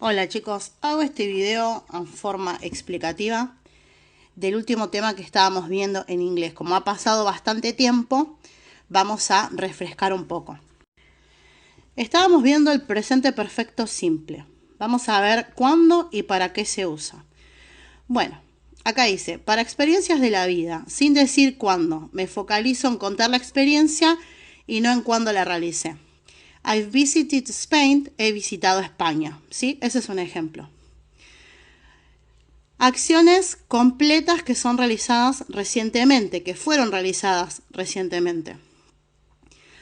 Hola chicos, hago este video en forma explicativa del último tema que estábamos viendo en inglés. Como ha pasado bastante tiempo, vamos a refrescar un poco. Estábamos viendo el presente perfecto simple. Vamos a ver cuándo y para qué se usa. Bueno, acá dice, para experiencias de la vida, sin decir cuándo. Me focalizo en contar la experiencia y no en cuándo la realicé. I've visited Spain, he visitado España, ¿sí? Ese es un ejemplo. Acciones completas que son realizadas recientemente, que fueron realizadas recientemente.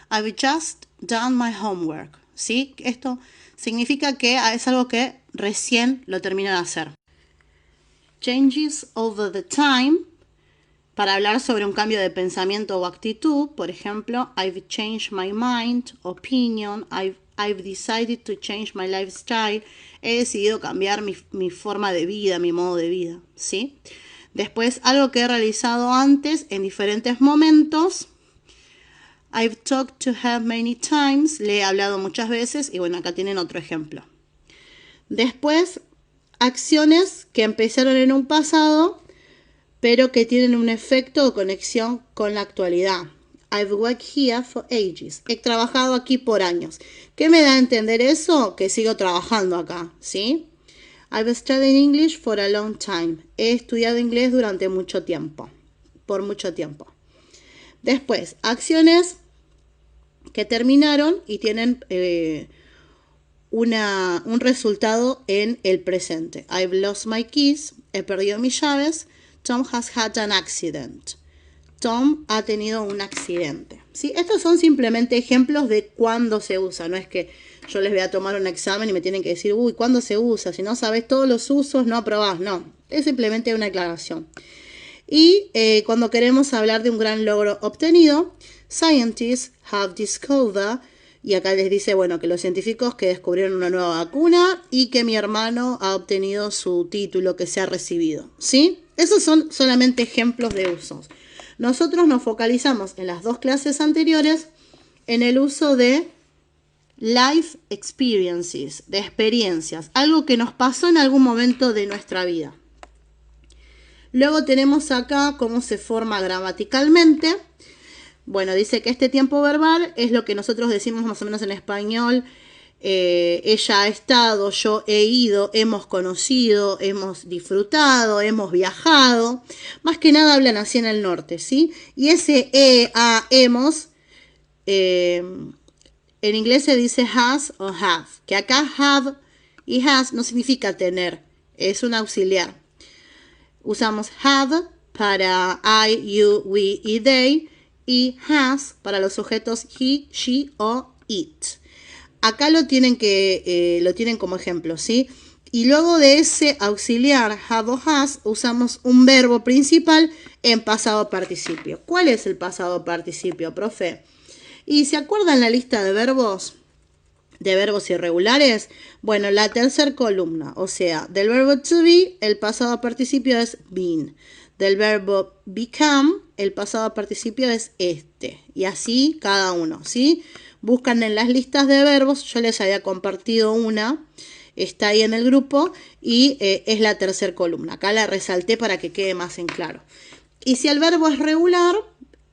I've just done my homework, ¿sí? Esto significa que es algo que recién lo termino de hacer. Changes over the time, para hablar sobre un cambio de pensamiento o actitud, por ejemplo, I've changed my mind, opinion, I've decided to change my lifestyle. He decidido cambiar mi forma de vida, mi modo de vida, ¿sí? Después, algo que he realizado antes en diferentes momentos. I've talked to her many times. Le he hablado muchas veces. Y bueno, acá tienen otro ejemplo. Después, acciones que empezaron en un pasado, pero que tienen un efecto o conexión con la actualidad. I've worked here for ages. He trabajado aquí por años. ¿Qué me da a entender eso? Que sigo trabajando acá, ¿sí? I've studied English for a long time. He estudiado inglés durante mucho tiempo. Por mucho tiempo. Después, acciones que terminaron y tienen un resultado en el presente. I've lost my keys. He perdido mis llaves. Tom has had an accident. Tom ha tenido un accidente. ¿Sí? Estos son simplemente ejemplos de cuándo se usa. No es que yo les voy a tomar un examen y me tienen que decir, uy, ¿cuándo se usa? Si no sabes todos los usos, no aprobás. No, es simplemente una aclaración. Y cuando queremos hablar de un gran logro obtenido, scientists have discovered, y acá les dice, bueno, que los científicos que descubrieron una nueva vacuna y que mi hermano ha obtenido su título que se ha recibido, ¿sí? Esos son solamente ejemplos de usos. Nosotros nos focalizamos en las dos clases anteriores en el uso de life experiences, de experiencias, algo que nos pasó en algún momento de nuestra vida. Luego tenemos acá cómo se forma gramaticalmente. Bueno, dice que este tiempo verbal es lo que nosotros decimos más o menos en español. Ella ha estado, yo he ido, hemos conocido, hemos disfrutado, hemos viajado. Más que nada hablan así en el norte, ¿sí? Y ese hemos, en inglés se dice has o have. Que acá have y has no significa tener, es un auxiliar. Usamos have para I, you, we y they. Y has para los sujetos he, she o it. Acá lo tienen como ejemplo, ¿sí? Y luego de ese auxiliar have o has, usamos un verbo principal en pasado participio. ¿Cuál es el pasado participio, profe? ¿Y se acuerdan la lista de verbos irregulares? Bueno, la tercera columna, o sea, del verbo to be, el pasado participio es been. Del verbo become, el pasado participio es este. Y así cada uno, ¿sí? Buscan en las listas de verbos, yo les había compartido una, está ahí en el grupo, y es la tercera columna. Acá la resalté para que quede más en claro. Y si el verbo es regular,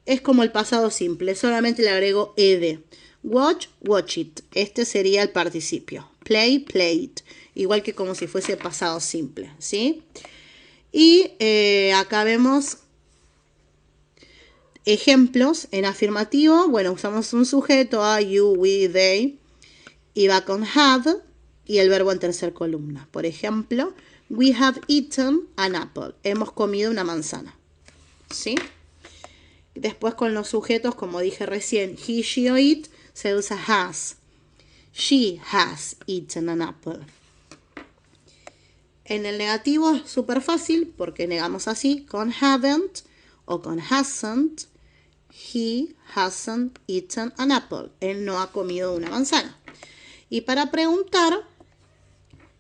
es como el pasado simple, solamente le agrego ed. Watch, watch it. Este sería el participio. Play, played. Igual que como si fuese pasado simple, ¿sí? Y acá vemos ejemplos en afirmativo. Bueno, usamos un sujeto, I, you, we, they. Y va con have y el verbo en tercera columna. Por ejemplo, we have eaten an apple. Hemos comido una manzana. ¿Sí? Después con los sujetos, como dije recién, he, she o it, se usa has. She has eaten an apple. En el negativo es súper fácil porque negamos así con haven't o con hasn't. He hasn't eaten an apple. Él no ha comido una manzana. Y para preguntar,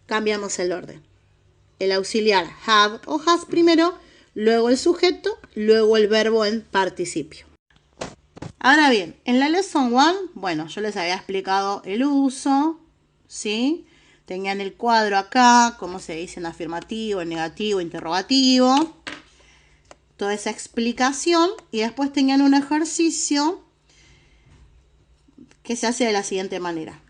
cambiamos el orden. El auxiliar have o has primero, luego el sujeto, luego el verbo en participio. Ahora bien, en la lesson 1, bueno, yo les había explicado el uso, ¿sí? Tenían el cuadro acá, cómo se dice en afirmativo, en negativo, interrogativo. Toda esa explicación. Y después tenían un ejercicio que se hace de la siguiente manera.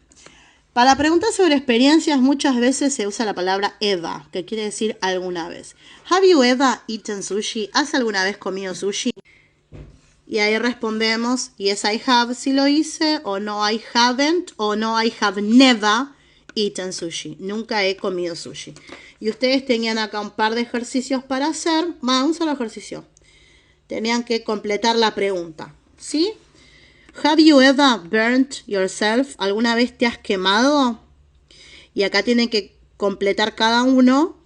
Para preguntas sobre experiencias muchas veces se usa la palabra ever, que quiere decir alguna vez. Have you ever eaten sushi? ¿Has alguna vez comido sushi? Y ahí respondemos, yes I have si lo hice, o no I haven't, o no I have never eaten sushi. Nunca he comido sushi. Y ustedes tenían acá un par de ejercicios para hacer. Un solo ejercicio. Tenían que completar la pregunta, ¿sí? Have you ever burnt yourself? ¿Alguna vez te has quemado? Y acá tienen que completar cada uno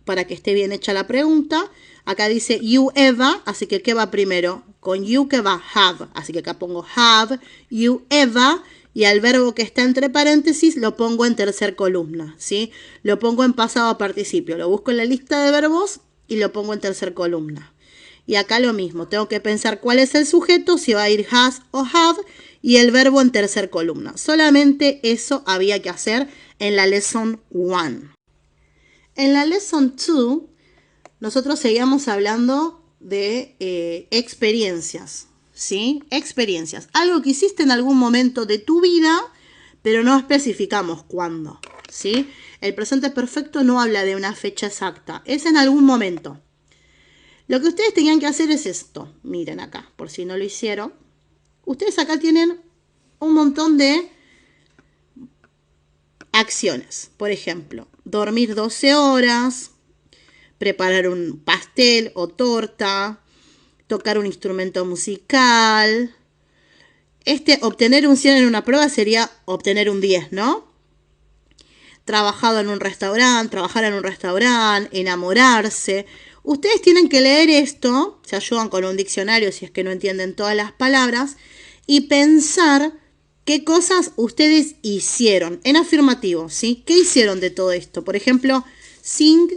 para que esté bien hecha la pregunta. Acá dice you ever, así que ¿qué va primero? Con you que va have, así que acá pongo have, you ever, y al verbo que está entre paréntesis lo pongo en tercer columna, ¿sí? Lo pongo en pasado participio, lo busco en la lista de verbos y lo pongo en tercer columna. Y acá lo mismo, tengo que pensar cuál es el sujeto, si va a ir has o have, y el verbo en tercer columna. Solamente eso había que hacer en la Lesson 1. En la Lesson 2, nosotros seguíamos hablando de experiencias, ¿sí? Experiencias. Algo que hiciste en algún momento de tu vida, pero no especificamos cuándo, ¿sí? El presente perfecto no habla de una fecha exacta, es en algún momento. Lo que ustedes tenían que hacer es esto. Miren acá, por si no lo hicieron. Ustedes acá tienen un montón de acciones. Por ejemplo, dormir 12 horas, preparar un pastel o torta, tocar un instrumento musical. Obtener un 100 en una prueba sería obtener un 10, ¿no? Trabajar en un restaurante, enamorarse. Ustedes tienen que leer esto, se ayudan con un diccionario si es que no entienden todas las palabras, y pensar qué cosas ustedes hicieron, en afirmativo, ¿sí? ¿Qué hicieron de todo esto? Por ejemplo, sing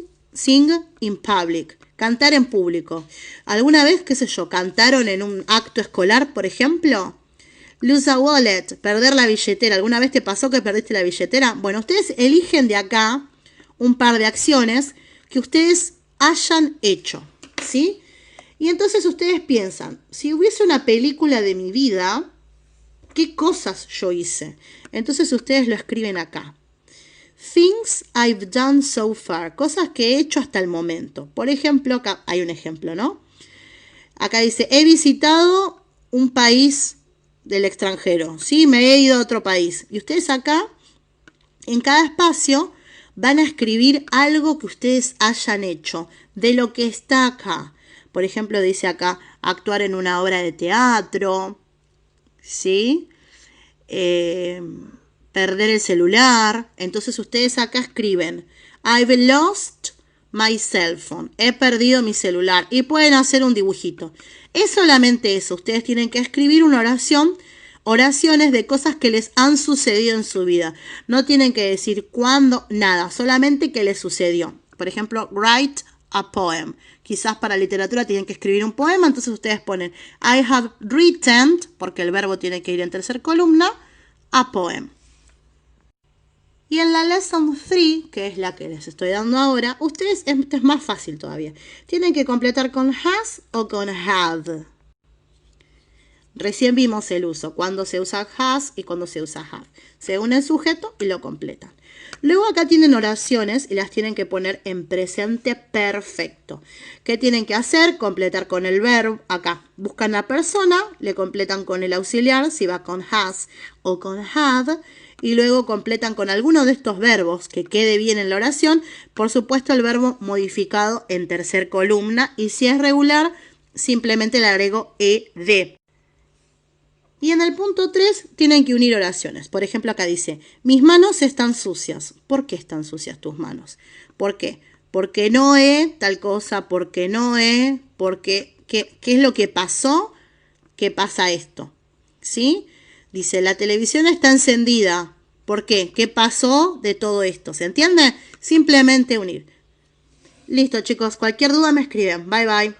in public, cantar en público. ¿Alguna vez, qué sé yo, cantaron en un acto escolar, por ejemplo? Lose a wallet, perder la billetera. ¿Alguna vez te pasó que perdiste la billetera? Bueno, ustedes eligen de acá un par de acciones que ustedes hayan hecho, ¿sí? Y entonces ustedes piensan, si hubiese una película de mi vida, ¿qué cosas yo hice? Entonces ustedes lo escriben acá. Things I've done so far, cosas que he hecho hasta el momento. Por ejemplo, acá hay un ejemplo, ¿no? Acá dice, he visitado un país del extranjero, ¿sí? Me he ido a otro país. Y ustedes acá, en cada espacio, van a escribir algo que ustedes hayan hecho, de lo que está acá. Por ejemplo, dice acá, actuar en una obra de teatro, ¿sí? Perder el celular. Entonces ustedes acá escriben, I've lost my cell phone. He perdido mi celular. Y pueden hacer un dibujito. Es solamente eso. Ustedes tienen que escribir una oración. Oraciones de cosas que les han sucedido en su vida. No tienen que decir cuándo, nada. Solamente que les sucedió. Por ejemplo, write a poem. Quizás para literatura tienen que escribir un poema. Entonces ustedes ponen I have written, porque el verbo tiene que ir en tercer columna, a poem. Y en la Lesson 3, que es la que les estoy dando ahora, ustedes, esto es más fácil todavía. Tienen que completar con has o con have. Recién vimos el uso, cuando se usa has y cuando se usa have. Según el sujeto y lo completan. Luego acá tienen oraciones y las tienen que poner en presente perfecto. ¿Qué tienen que hacer? Completar con el verbo. Acá buscan la persona, le completan con el auxiliar, si va con has o con have. Y luego completan con alguno de estos verbos que quede bien en la oración. Por supuesto, el verbo modificado en tercer columna. Y si es regular, simplemente le agrego ed. Y en el punto 3 tienen que unir oraciones. Por ejemplo, acá dice, mis manos están sucias. ¿Por qué están sucias tus manos? ¿Por qué? Porque no he tal cosa, porque no he, porque, ¿qué es lo que pasó? ¿Qué pasa esto? ¿Sí? Dice, la televisión está encendida. ¿Por qué? ¿Qué pasó de todo esto? ¿Se entiende? Simplemente unir. Listo, chicos. Cualquier duda me escriben. Bye, bye.